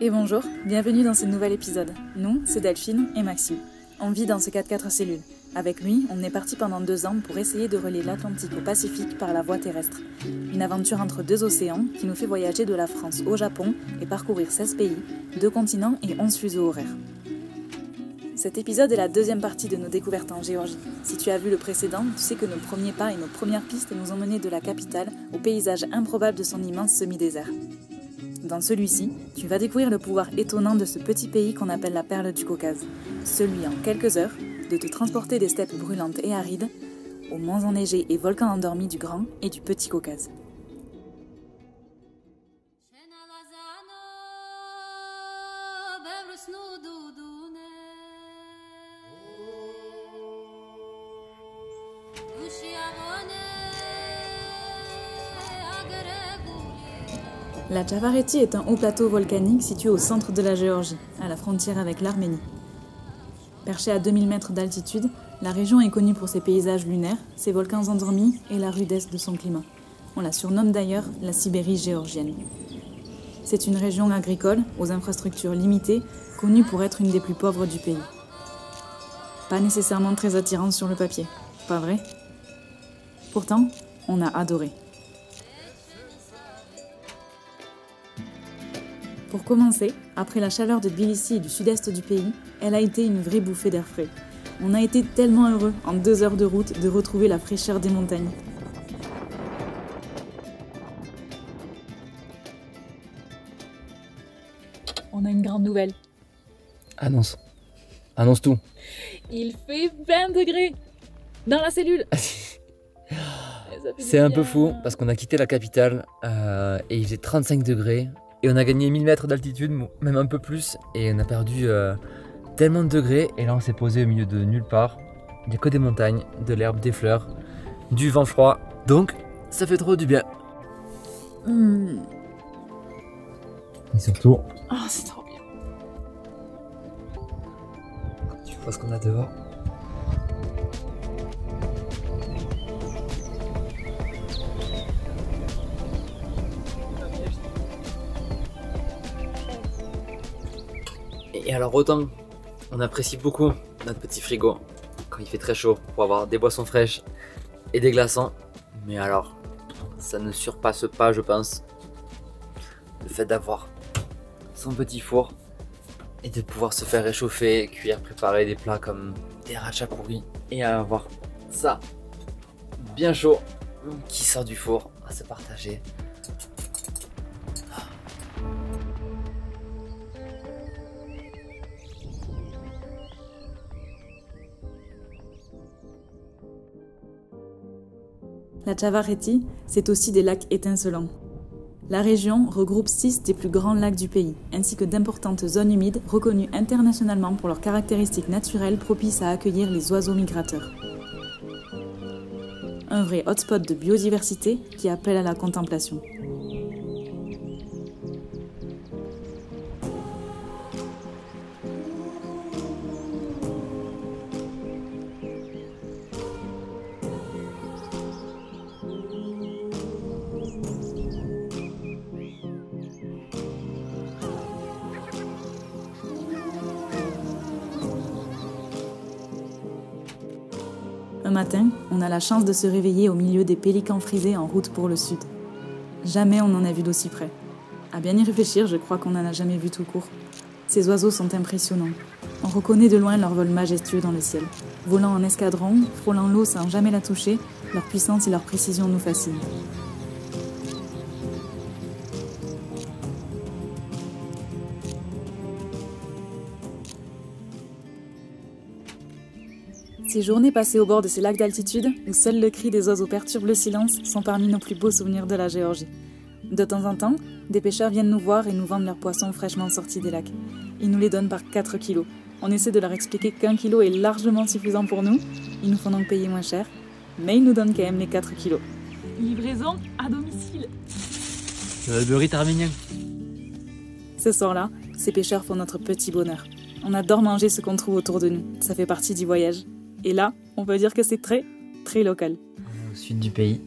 Et bonjour, bienvenue dans ce nouvel épisode. Nous, c'est Delphine et Maxime. On vit dans ce 4x4 cellules. Avec lui, on est parti pendant 2 ans pour essayer de relier l'Atlantique au Pacifique par la voie terrestre. Une aventure entre 2 océans qui nous fait voyager de la France au Japon et parcourir 16 pays, 2 continents et 11 fuseaux horaires. Cet épisode est la deuxième partie de nos découvertes en Géorgie. Si tu as vu le précédent, tu sais que nos premiers pas et nos premières pistes nous ont menés de la capitale au paysage improbable de son immense semi-désert. Dans celui-ci, tu vas découvrir le pouvoir étonnant de ce petit pays qu'on appelle la perle du Caucase. Celui en quelques heures de te transporter des steppes brûlantes et arides aux monts enneigés et volcans endormis du Grand et du Petit Caucase. La Tchavareti est un haut plateau volcanique situé au centre de la Géorgie, à la frontière avec l'Arménie. Perchée à 2000 mètres d'altitude, la région est connue pour ses paysages lunaires, ses volcans endormis et la rudesse de son climat. On la surnomme d'ailleurs la Sibérie géorgienne. C'est une région agricole, aux infrastructures limitées, connue pour être une des plus pauvres du pays. Pas nécessairement très attirante sur le papier, pas vrai? Pourtant, on a adoré. Pour commencer, après la chaleur de Tbilissi et du sud-est du pays, elle a été une vraie bouffée d'air frais. On a été tellement heureux, en 2 heures de route, de retrouver la fraîcheur des montagnes. On a une grande nouvelle. Annonce tout. Il fait 20 degrés dans la cellule. C'est un peu fou parce qu'on a quitté la capitale et il faisait 35 degrés. Et on a gagné 1000 mètres d'altitude, même un peu plus, et on a perdu tellement de degrés. Et là on s'est posé au milieu de nulle part. Il n'y a que des montagnes, de l'herbe, des fleurs, du vent froid. Donc ça fait trop du bien. Et surtout, c'est trop bien. Tu vois ce qu'on a dehors. Et alors autant on apprécie beaucoup notre petit frigo quand il fait très chaud pour avoir des boissons fraîches et des glaçons, mais alors ça ne surpasse pas, je pense, le fait d'avoir son petit four et de pouvoir se faire réchauffer, cuire, préparer des plats comme des ratchapouri et avoir ça bien chaud qui sort du four à se partager. La Tchavareti, c'est aussi des lacs étincelants. La région regroupe 6 des plus grands lacs du pays, ainsi que d'importantes zones humides reconnues internationalement pour leurs caractéristiques naturelles propices à accueillir les oiseaux migrateurs. Un vrai hotspot de biodiversité qui appelle à la contemplation. Un matin, on a la chance de se réveiller au milieu des pélicans frisés en route pour le sud. Jamais on n'en a vu d'aussi près. À bien y réfléchir, je crois qu'on n'en a jamais vu tout court. Ces oiseaux sont impressionnants. On reconnaît de loin leur vol majestueux dans le ciel. Volant en escadron, frôlant l'eau sans jamais la toucher, leur puissance et leur précision nous fascinent. Ces journées passées au bord de ces lacs d'altitude, où seul le cri des oiseaux perturbe le silence, sont parmi nos plus beaux souvenirs de la Géorgie. De temps en temps, des pêcheurs viennent nous voir et nous vendent leurs poissons fraîchement sortis des lacs. Ils nous les donnent par 4 kilos. On essaie de leur expliquer qu'1 kilo est largement suffisant pour nous. Ils nous font donc payer moins cher, mais ils nous donnent quand même les 4 kilos. Livraison à domicile. Le burrito arménien. Ce soir-là, ces pêcheurs font notre petit bonheur. On adore manger ce qu'on trouve autour de nous. Ça fait partie du voyage. Et là, on peut dire que c'est très, très local. Au sud du pays,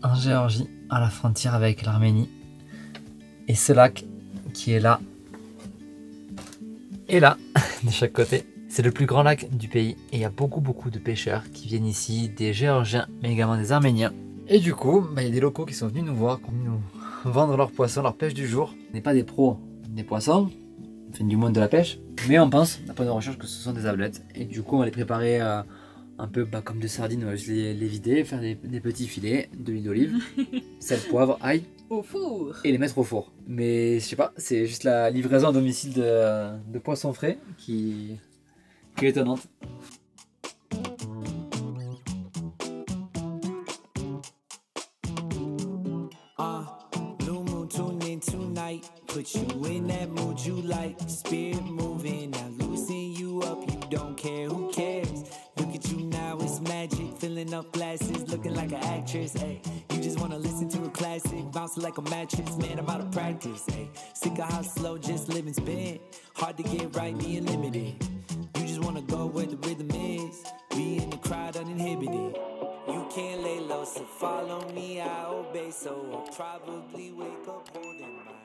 en Géorgie, à la frontière avec l'Arménie. Et ce lac qui est là, Et là, de chaque côté, c'est le plus grand lac du pays et il y a beaucoup de pêcheurs qui viennent ici, des Géorgiens mais également des Arméniens. Et du coup, il y a des locaux qui sont venus nous voir, qui sont venus nous vendre leurs poissons, leur pêche du jour. On n'est pas des pros des poissons, enfin du moins de la pêche, mais on pense, d'après nos recherches, que ce sont des ablettes. Et du coup, on va les préparer un peu comme des sardines, on va juste les vider, faire des petits filets, de l'huile d'olive, sel, poivre, ail. Au four. Et les mettre au four. Mais je sais pas, c'est juste la livraison à domicile de poissons frais qui est étonnante. Put you in that mood you like, spirit moving, now loosen you up, you don't care, who cares? Look at you now, it's magic, filling up glasses, looking like an actress, ayy. You just wanna listen to a classic, bouncing like a mattress, man, I'm out of practice, ayy. Sick of how slow just living spin, hard to get right, being limited. You just wanna go where the rhythm is, be in the crowd uninhibited. You can't lay low, so follow me, I obey, so I'll probably wake up holding my head.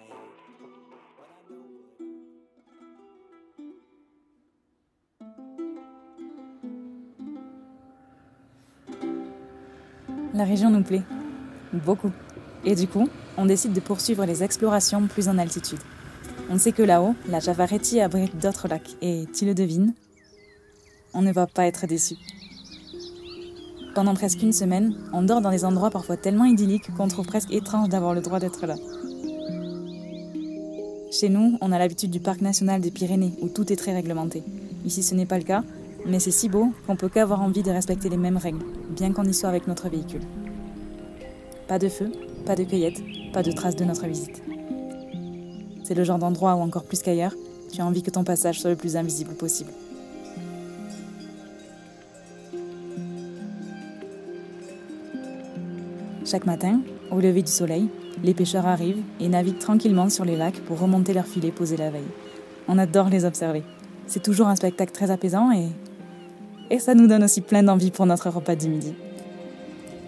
La région nous plaît. Beaucoup. Et du coup, on décide de poursuivre les explorations plus en altitude. On sait que là-haut, la Javareti abrite d'autres lacs. Et tu le devines, on ne va pas être déçus. Pendant presque une semaine, on dort dans des endroits parfois tellement idylliques qu'on trouve presque étrange d'avoir le droit d'être là. Chez nous, on a l'habitude du parc national des Pyrénées, où tout est très réglementé. Ici, ce n'est pas le cas, mais c'est si beau qu'on peut qu'avoir envie de respecter les mêmes règles, bien qu'on y soit avec notre véhicule. Pas de feu, pas de cueillette, pas de traces de notre visite. C'est le genre d'endroit où, encore plus qu'ailleurs, tu as envie que ton passage soit le plus invisible possible. Chaque matin, au lever du soleil, les pêcheurs arrivent et naviguent tranquillement sur les lacs pour remonter leurs filets posés la veille. On adore les observer. C'est toujours un spectacle très apaisant et ça nous donne aussi plein d'envie pour notre repas du midi.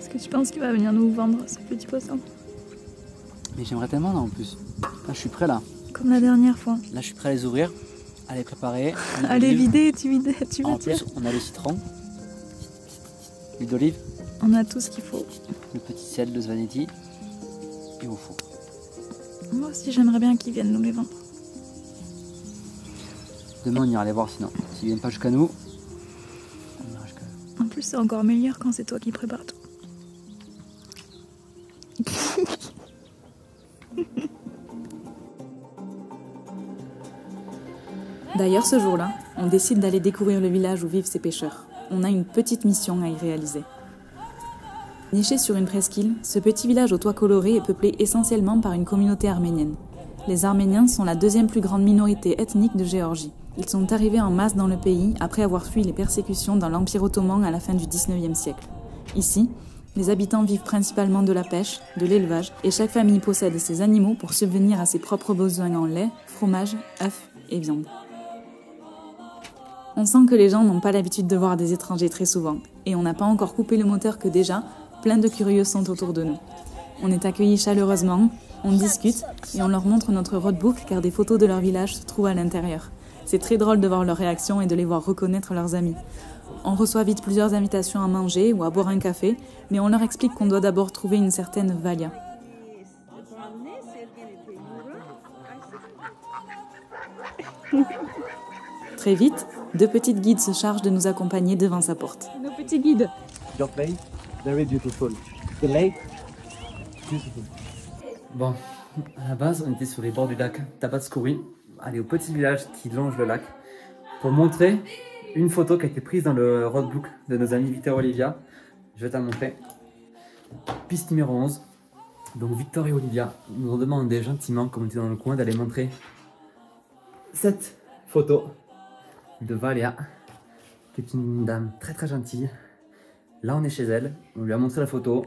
Est-ce que tu penses qu'il va venir nous vendre ce petit poisson? Mais j'aimerais tellement là en plus. Là je suis prêt là. Comme la dernière fois. Là je suis prêt à les ouvrir, à les préparer. À les vider, tu veux En dire? plus on a le citron, l'huile d'olive, On a tout ce qu'il faut. le petit sel de Svanetti et au four. Moi aussi j'aimerais bien qu'ils viennent nous les vendre. Demain on ira les voir sinon. S'ils viennent pas jusqu'à nous, on ira jusqu'à eux. En plus c'est encore meilleur quand c'est toi qui prépares tout. D'ailleurs, ce jour-là, on décide d'aller découvrir le village où vivent ces pêcheurs. On a une petite mission à y réaliser. Niché sur une presqu'île, ce petit village aux toits colorés est peuplé essentiellement par une communauté arménienne. Les Arméniens sont la deuxième plus grande minorité ethnique de Géorgie. Ils sont arrivés en masse dans le pays après avoir fui les persécutions dans l'Empire ottoman à la fin du XIXe siècle. Ici, les habitants vivent principalement de la pêche, de l'élevage, et chaque famille possède ses animaux pour subvenir à ses propres besoins en lait, fromage, œufs et viande. On sent que les gens n'ont pas l'habitude de voir des étrangers très souvent, et on n'a pas encore coupé le moteur que déjà, plein de curieux sont autour de nous. On est accueillis chaleureusement, on discute, et on leur montre notre roadbook car des photos de leur village se trouvent à l'intérieur. C'est très drôle de voir leurs réactions et de les voir reconnaître leurs amis. On reçoit vite plusieurs invitations à manger ou à boire un café, mais on leur explique qu'on doit d'abord trouver une certaine Valia. Très vite, deux petites guides se chargent de nous accompagner devant sa porte. Nos petits guides. Your place, very beautiful. The lake, beautiful. Bon, à la base on était sur les bords du lac Tabatskouri, aller au petit village qui longe le lac, pour montrer une photo qui a été prise dans le roadbook de nos amis Victor et Olivia. Je vais te la montrer. Piste numéro 11. Donc Victor et Olivia nous ont demandé gentiment, comme on était dans le coin, d'aller montrer cette photo de Valia, qui est une dame très très gentille. Là on est chez elle, on lui a montré la photo.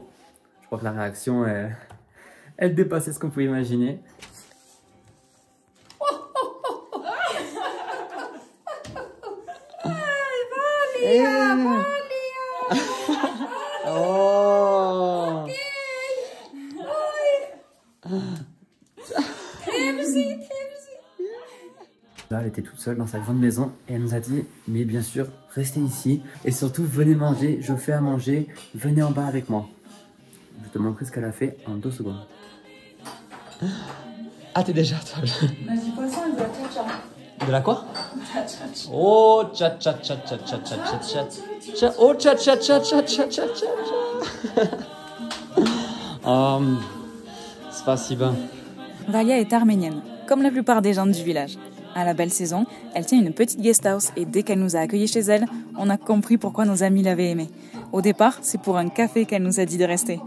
Je crois que la réaction, elle dépassait ce qu'on pouvait imaginer. Oh. Là, elle était toute seule dans sa grande maison et elle nous a dit, mais bien sûr, restez ici et surtout venez manger, je fais à manger, venez en bas avec moi. Je vais te montrer ce qu'elle a fait en 2 secondes. Ah, t'es déjà toi. Du poisson et de la tcha-tcha. De la quoi? Tcha-tcha. Oh, tcha tcha tcha tcha tcha tcha tcha tcha tcha. Oh, tcha tcha tcha tcha tcha tcha tcha. Spasiba. Valia est arménienne, comme la plupart des gens du village. À la belle saison, elle tient une petite guest house et dès qu'elle nous a accueillis chez elle, on a compris pourquoi nos amis l'avaient aimée. Au départ, c'est pour un café qu'elle nous a dit de rester.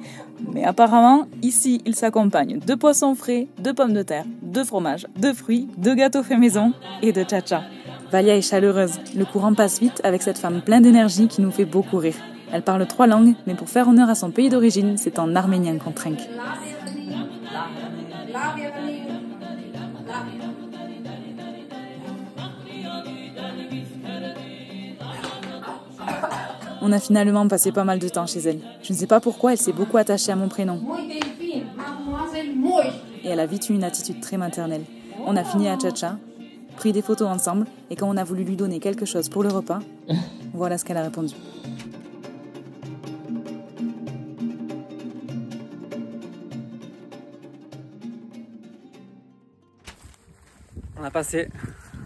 Mais apparemment, ici, il s'accompagne de poissons frais, de pommes de terre, de fromage, de fruits, de gâteaux faits maison et de tcha-tcha. Valia est chaleureuse, le courant passe vite avec cette femme pleine d'énergie qui nous fait beaucoup rire. Elle parle 3 langues, mais pour faire honneur à son pays d'origine, c'est en arménien qu'on trinque. On a finalement passé pas mal de temps chez elle. Je ne sais pas pourquoi elle s'est beaucoup attachée à mon prénom. Et elle a vite eu une attitude très maternelle. On a fini à tcha-tcha, pris des photos ensemble, et quand on a voulu lui donner quelque chose pour le repas, voilà ce qu'elle a répondu. On a passé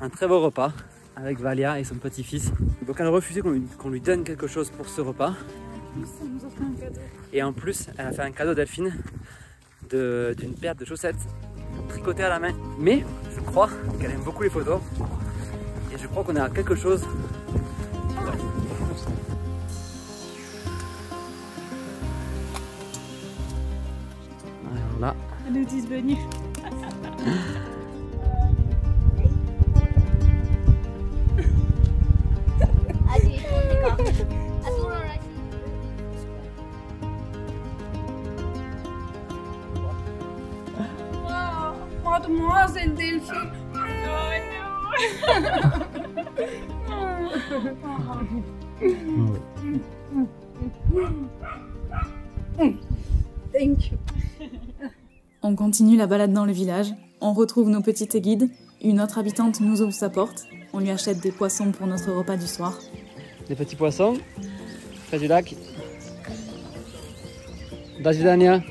un très beau repas avec Valia et son petit-fils. Donc elle a refusé qu'on lui donne quelque chose pour ce repas. Ça nous a fait un cadeau. Et en plus, elle a fait un cadeau Delphine d'une paire de chaussettes tricotées à la main. Mais je crois qu'elle aime beaucoup les photos. Et je crois qu'on a quelque chose. Ouais. Voilà. Elle nous dit de venir. Mademoiselle Delphine. Thank you. On continue la balade dans le village, on retrouve nos petites guides, une autre habitante nous ouvre sa porte, on lui achète des poissons pour notre repas du soir. Des petits poissons, près du lac. Dajidania.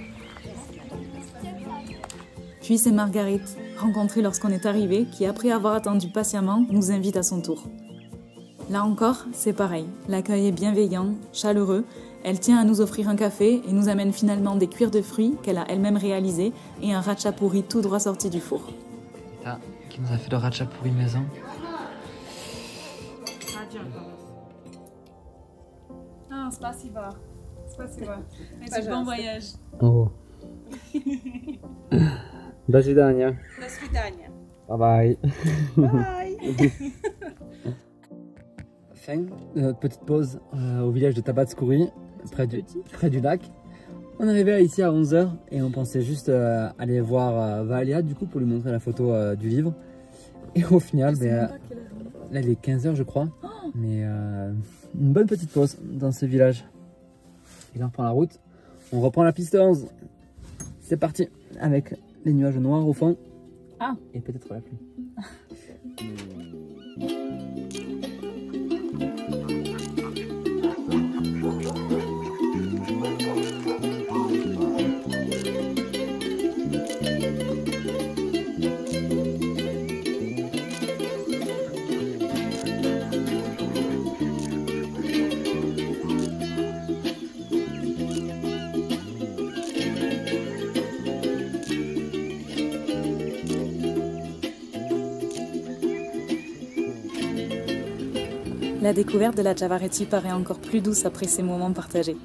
Puis c'est Marguerite, rencontrée lorsqu'on est arrivé, qui après avoir attendu patiemment, nous invite à son tour. Là encore, c'est pareil, l'accueil est bienveillant, chaleureux, elle tient à nous offrir un café et nous amène finalement des cuirs de fruits qu'elle a elle-même réalisés et un ratchapouri tout droit sorti du four. Ah, qui nous a fait le ratchapouri maison. Ah, spasiba. Spasiba. Merci, bon voyage. Oh. До свидания. До свидания. Bye bye. Bye. Fin de notre petite pause au village de Tabatskouri, près du lac. On est arrivé ici à 11h et on pensait juste aller voir Valia du coup pour lui montrer la photo du livre. Et au final, là il est 15h je crois, mais une bonne petite pause dans ce village. Et là on reprend la route, on reprend la piste 11. C'est parti avec les nuages noirs au fond. Ah. Et peut-être la pluie. La découverte de la Javaretti paraît encore plus douce après ces moments partagés.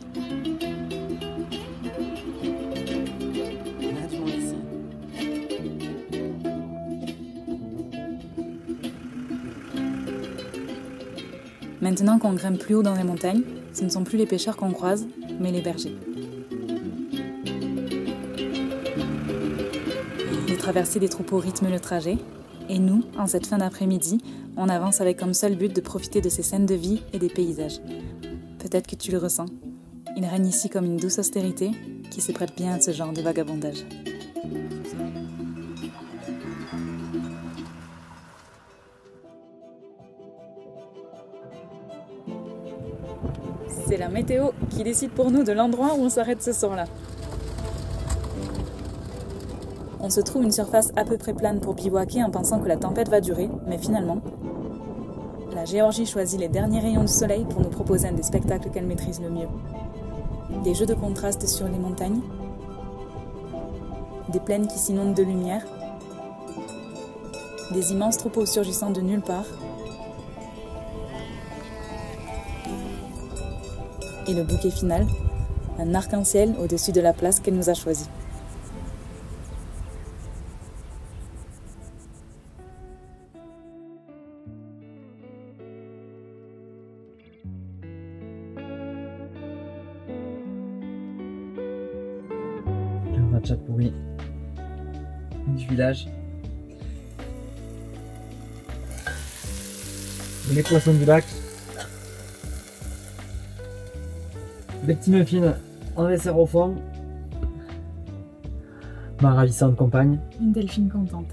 Maintenant qu'on grimpe plus haut dans les montagnes, ce ne sont plus les pêcheurs qu'on croise, mais les bergers. Les traversées des troupeaux rythment le trajet, et nous, en cette fin d'après-midi, on avance avec comme seul but de profiter de ces scènes de vie et des paysages. Peut-être que tu le ressens. Il règne ici comme une douce austérité qui se prête bien à ce genre de vagabondage. C'est la météo qui décide pour nous de l'endroit où on s'arrête ce soir-là. On se trouve une surface à peu près plane pour bivouaquer en pensant que la tempête va durer, mais finalement, la Géorgie choisit les derniers rayons du soleil pour nous proposer un des spectacles qu'elle maîtrise le mieux. Des jeux de contraste sur les montagnes, des plaines qui s'inondent de lumière, des immenses troupeaux surgissant de nulle part, et le bouquet final, un arc-en-ciel au-dessus de la place qu'elle nous a choisie. Le ratchapouri du village. Les poissons du lac. Des petits muffins en dessert au fond. Ma ravissante compagne. Une Delphine contente.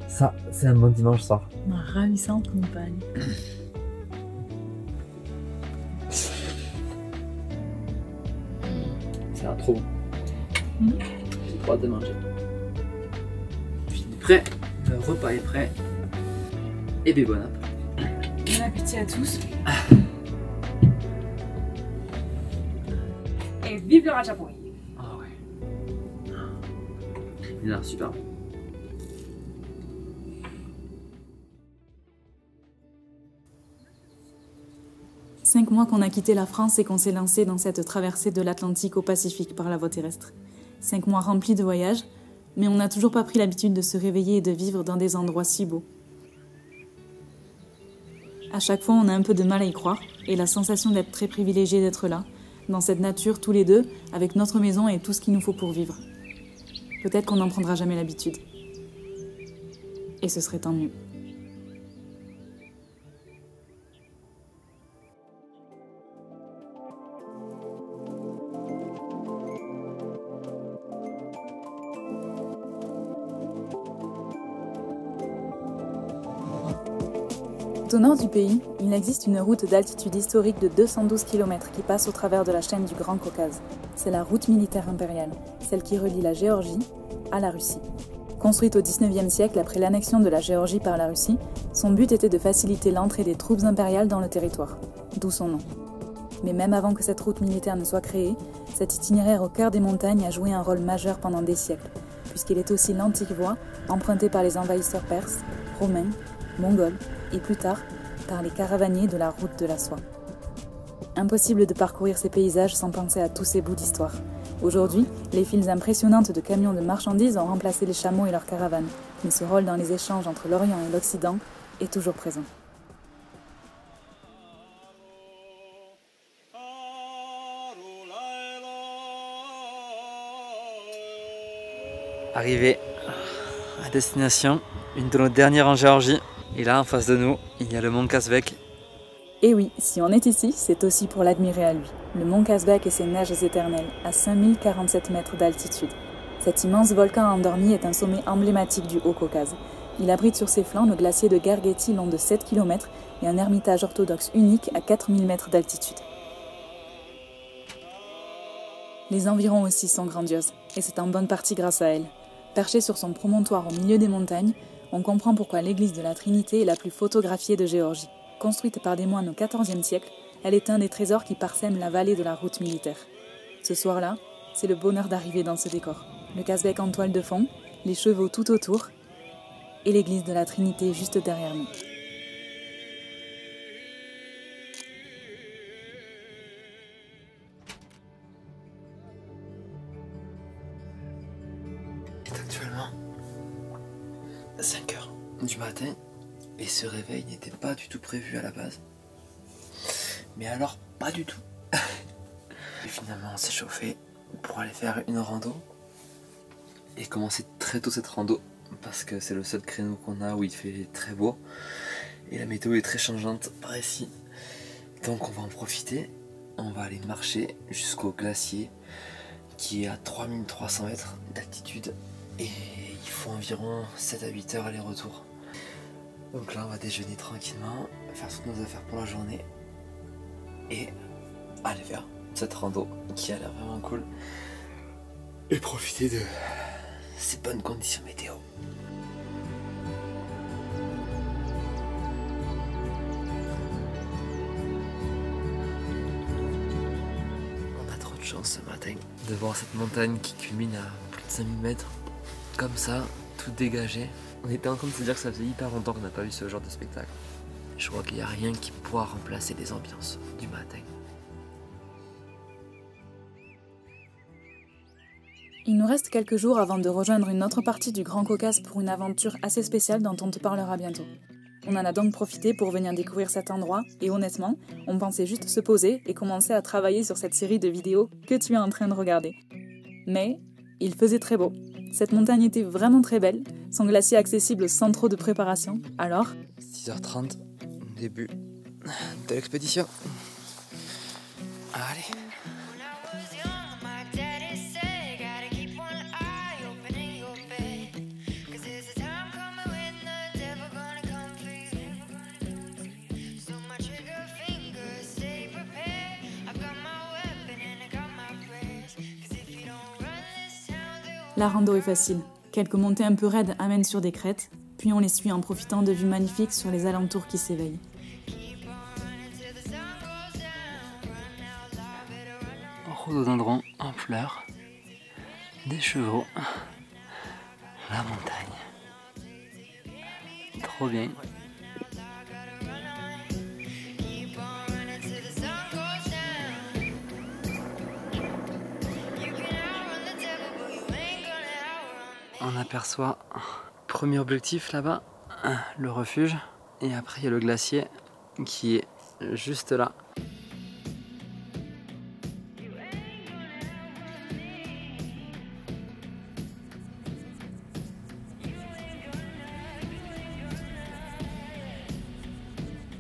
Ça, c'est un bon dimanche soir. Ma ravissante compagne. Ça a trop bon. J'ai trop hâte de manger. Je suis prêt, le repas est prêt. Et bien bon appétit. Bon appétit à tous. Et vive le ratchapouri. Ah ouais. Il a l'air super bon. Cinq mois qu'on a quitté la France et qu'on s'est lancé dans cette traversée de l'Atlantique au Pacifique par la voie terrestre. 5 mois remplis de voyages, mais on n'a toujours pas pris l'habitude de se réveiller et de vivre dans des endroits si beaux. À chaque fois, on a un peu de mal à y croire, et la sensation d'être très privilégié d'être là, dans cette nature tous les deux, avec notre maison et tout ce qu'il nous faut pour vivre. Peut-être qu'on n'en prendra jamais l'habitude. Et ce serait tant mieux. Au nord du pays, il existe une route d'altitude historique de 212 km qui passe au travers de la chaîne du Grand Caucase. C'est la route militaire impériale, celle qui relie la Géorgie à la Russie. Construite au XIXe siècle après l'annexion de la Géorgie par la Russie, son but était de faciliter l'entrée des troupes impériales dans le territoire, d'où son nom. Mais même avant que cette route militaire ne soit créée, cet itinéraire au cœur des montagnes a joué un rôle majeur pendant des siècles, puisqu'il est aussi l'antique voie empruntée par les envahisseurs perses, romains, mongols et plus tard par les caravaniers de la route de la soie. Impossible de parcourir ces paysages sans penser à tous ces bouts d'histoire. Aujourd'hui, les files impressionnantes de camions de marchandises ont remplacé les chameaux et leurs caravanes, mais ce rôle dans les échanges entre l'Orient et l'Occident est toujours présent. Arrivé à destination, une de nos dernières en Géorgie. Et là, en face de nous, il y a le mont Kazbek. Et oui, si on est ici, c'est aussi pour l'admirer à lui. Le mont Kazbek et ses neiges éternelles, à 5047 mètres d'altitude. Cet immense volcan endormi est un sommet emblématique du Haut-Caucase. Il abrite sur ses flancs le glacier de Gergeti long de 7 km et un ermitage orthodoxe unique à 4000 mètres d'altitude. Les environs aussi sont grandioses, et c'est en bonne partie grâce à elle. Perchée sur son promontoire au milieu des montagnes, on comprend pourquoi l'église de la Trinité est la plus photographiée de Géorgie. Construite par des moines au XIVe siècle, elle est un des trésors qui parsèment la vallée de la route militaire. Ce soir-là, c'est le bonheur d'arriver dans ce décor. Le Kazbek en toile de fond, les chevaux tout autour, et l'église de la Trinité juste derrière nous. C'est actuellement 5 h du matin et ce réveil n'était pas du tout prévu à la base. Mais alors, pas du tout. Et finalement, on s'est chauffé pour aller faire une rando et commencer très tôt cette rando parce que c'est le seul créneau qu'on a où il fait très beau et la météo est très changeante par ici. Donc on va en profiter, on va aller marcher jusqu'au glacier qui est à 3300 mètres d'altitude et il faut environ 7 à 8 heures aller-retour. Donc là on va déjeuner tranquillement, faire toutes nos affaires pour la journée et aller faire cette rando qui a l'air vraiment cool et profiter de ces bonnes conditions météo. On a trop de chance ce matin de voir cette montagne qui culmine à plus de 5000 mètres, comme ça, tout dégagé. On était en train de se dire que ça faisait hyper longtemps qu'on n'a pas vu ce genre de spectacle. Je crois qu'il n'y a rien qui pourra remplacer les ambiances du matin. Il nous reste quelques jours avant de rejoindre une autre partie du Grand Caucase pour une aventure assez spéciale dont on te parlera bientôt. On en a donc profité pour venir découvrir cet endroit et honnêtement, on pensait juste se poser et commencer à travailler sur cette série de vidéos que tu es en train de regarder. Mais il faisait très beau. Cette montagne était vraiment très belle, son glacier accessible sans trop de préparation, alors... 6h30, début de l'expédition. Allez. La rando est facile. Quelques montées un peu raides amènent sur des crêtes, puis on les suit en profitant de vues magnifiques sur les alentours qui s'éveillent. Rhododendron en fleurs, des chevaux, la montagne. Trop bien. On aperçoit premier objectif là-bas, le refuge, et après il y a le glacier qui est juste là.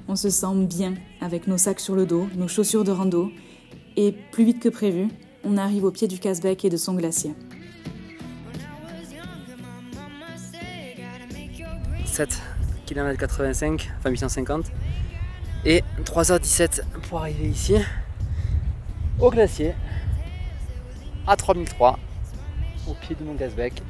On se sent bien avec nos sacs sur le dos, nos chaussures de rando, et plus vite que prévu, on arrive au pied du Kazbek et de son glacier. 7 km 85, enfin 850, et 3h17 pour arriver ici, au glacier, à 3003, au pied de mon Kazbek.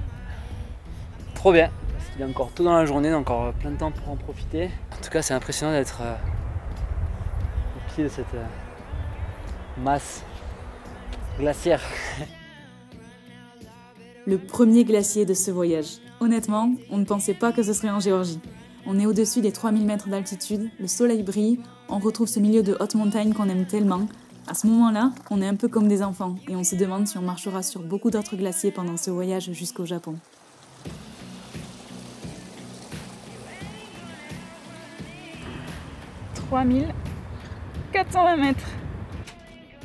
Trop bien, parce qu'il est encore tôt dans la journée, donc encore plein de temps pour en profiter. En tout cas, c'est impressionnant d'être au pied de cette masse glaciaire. Le premier glacier de ce voyage. Honnêtement, on ne pensait pas que ce serait en Géorgie. On est au-dessus des 3000 mètres d'altitude, le soleil brille, on retrouve ce milieu de haute montagne qu'on aime tellement. À ce moment-là, on est un peu comme des enfants et on se demande si on marchera sur beaucoup d'autres glaciers pendant ce voyage jusqu'au Japon. « 3420 mètres.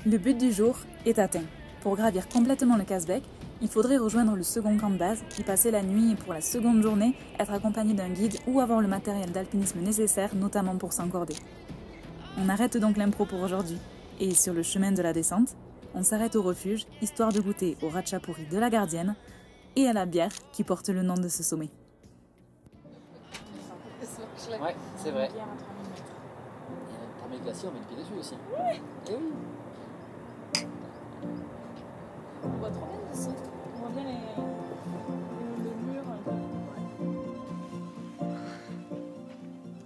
Le but du jour est atteint. Pour gravir complètement le Kazbek, il faudrait rejoindre le second camp de base, y passer la nuit et pour la seconde journée, être accompagné d'un guide ou avoir le matériel d'alpinisme nécessaire, notamment pour s'encorder. On arrête donc l'impro pour aujourd'hui. Et sur le chemin de la descente, on s'arrête au refuge, histoire de goûter au ratchapuri de la gardienne et à la bière qui porte le nom de ce sommet. Ouais, c'est vrai. Parmi les glaciers, on met le pied dessus aussi. Ouais. Et oui. On voit trop bien d'ici. On voit bien les murs.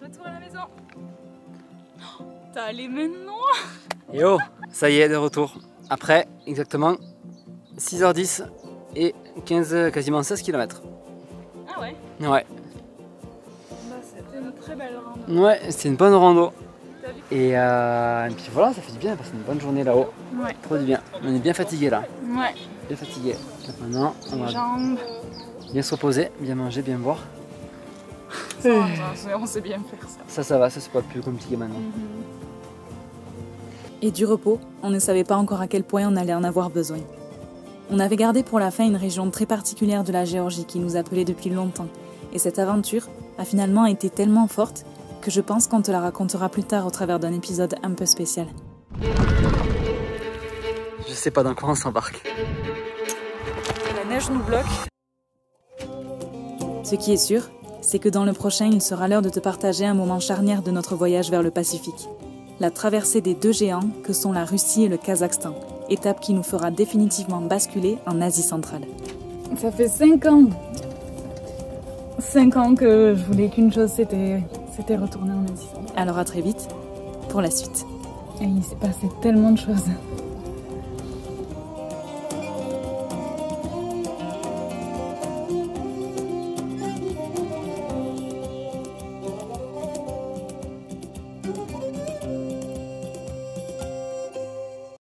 Retour à la maison. Oh, t'as les mains noires. Et oh, ça y est, de retour. Après, exactement 6h10 et 15, quasiment 16 km. Ah ouais? Ouais. Bah, c'était une très belle rando. Ouais, c'était une bonne rando. Et puis voilà, ça fait du bien de passer une bonne journée là-haut. Ouais. Trop du bien. On est bien fatigué là. Ouais. Bien fatigué. Maintenant, on va Jambes. bien se reposer, bien manger, bien boire. Ça, on sait bien faire ça. Ça va, ça c'est pas le plus compliqué maintenant. Et du repos, on ne savait pas encore à quel point on allait en avoir besoin. On avait gardé pour la fin une région très particulière de la Géorgie qui nous appelait depuis longtemps. Et cette aventure a finalement été tellement forte que je pense qu'on te la racontera plus tard au travers d'un épisode un peu spécial. Je sais pas dans quoi on s'embarque. La neige nous bloque. Ce qui est sûr, c'est que dans le prochain, il sera l'heure de te partager un moment charnière de notre voyage vers le Pacifique. la traversée des deux géants que sont la Russie et le Kazakhstan, étape qui nous fera définitivement basculer en Asie centrale. Ça fait 5 ans. 5 ans que je voulais qu'une chose, c'était retourner en Asie. Alors à très vite pour la suite. Et il s'est passé tellement de choses.